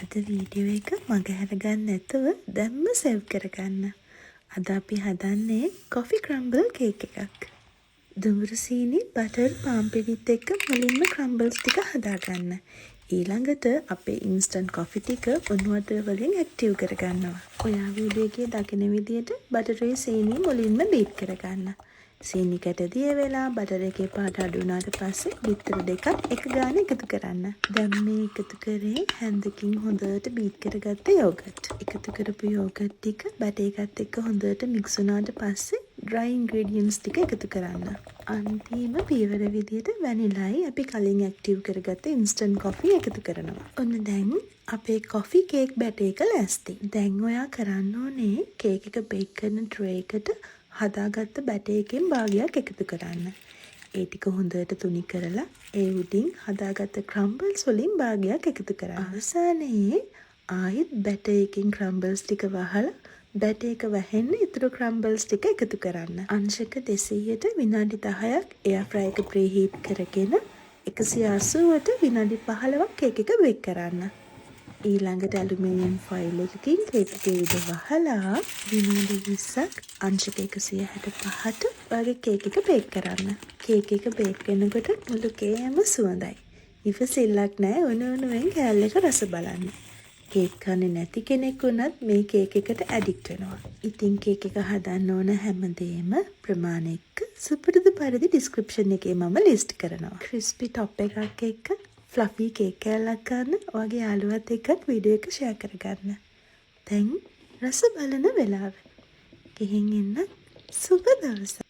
අද වීඩියෝ එක මගහැර ගන්න නැතුව දැම්ම සේව් කරගන්න. අද අපි හදන්නේ කොෆි ක්‍රම්බල් කේක් එකක්. දුඹුරු සීනි, බටර්, පාන් පිරිත් එක්ක මුලින්ම ක්‍රම්බල්ස් ටික හදාගන්න. ඊළඟට අපේ ඉන්ස්ටන්ට් කොෆි ටික උණු වතුර වලින් ඇක්ටිව් කරගන්නවා. ඔයා වීඩියෝ එකේ දකින විදියට බටරුයි සීනි මුලින්ම බීට් කරගන්න. සීනි කැට දිය වෙලා බටර් එකේ පාට අඩු වුණාට පස්සේ බිත්තර දෙකක් එක ගාන එකතු කරන්න. දැන් මේ එකතු කරේ හැන්දකින් හොඳට බීට් කරගත්ත යෝගට්. එකතු කරපු යෝගට් ටික බටර් එකත් එක්ක හොඳට මික්ස් වුණාට පස්සේ ඩ්‍රයි ඉන්ග්‍රීඩියන්ට්ස් ටික එකතු කරන්න. අන්තිම පියවර විදියට වැනිලායි අපි කලින් ඇක්ටිව් කරගත්ත ඉන්ස්ටන්ට් කොෆි එකතු කරනවා. ඔන්න දැන් අපේ කොෆි කේක් බැටර් එක ලෑස්ති. දැන් ඔයා කරන්න ඕනේ කේක් එක බේක් කරන ට්‍රේ එකට හදාගත්ත බැටර් එකෙන් භාගයක් එකතු කරන්න. ඒ ටික හොඳට තුනි කරලා ඒ උඩින් හදාගත්ත ක්‍රම්බල්ස් වලින් භාගයක් එකතු කරන්න. අවසානයේ ආයෙත් බැටර් එකෙන් ක්‍රම්බල්ස් ටික වහලා බැටර් එක වැහෙන්න ඉතුරු ක්‍රම්බල්ස් ටික එකතු කරන්න. අංශක 200ට විනාඩි 10ක් එයාර් ෆ්‍රයි එක ප්‍රීහීට් කරගෙන 180ට විනාඩි 15ක් කේක් එක බේක් කරන්න. ඊළඟට ඇලුමිනියම් ෆොයිල් එකකින් කේක් එකේ උඩ වහලා විනාඩි 20ක් අංශක 165ට වගේ කේක් එක බේක් කරන්න. කේක් එක බේක් වෙනකොට මුළු කේම සුවඳයි. ඉවසිල්ලක් නැහැ උණුවෙන් කෑල්ල එක රස බලන්න. කේක් කන්නේ නැති කෙනෙක් වුණත් මේ කේක් එකට ඇඩික්ට් වෙනවා. ඉතින් කේක් එක හදන්න ඕන හැමදේම ප්‍රමාණ එක්ක සුපුරුදු පරිදි ඩිස්ක්‍රිප්ෂන් එකේ මම ලිස්ට් කරනවා. ක්‍රිස්පි टॉप එකක් එක්ක ෆ්ලෆි කේක් කෑල්ලක් ගන්න ඔයාගේ යාළුවත් එක්කත් වීඩියෝ එක ෂෙයා කරගන්න. දැන් රස බලන වෙලාව. ගිහින් එන්න සුබ දවසක්.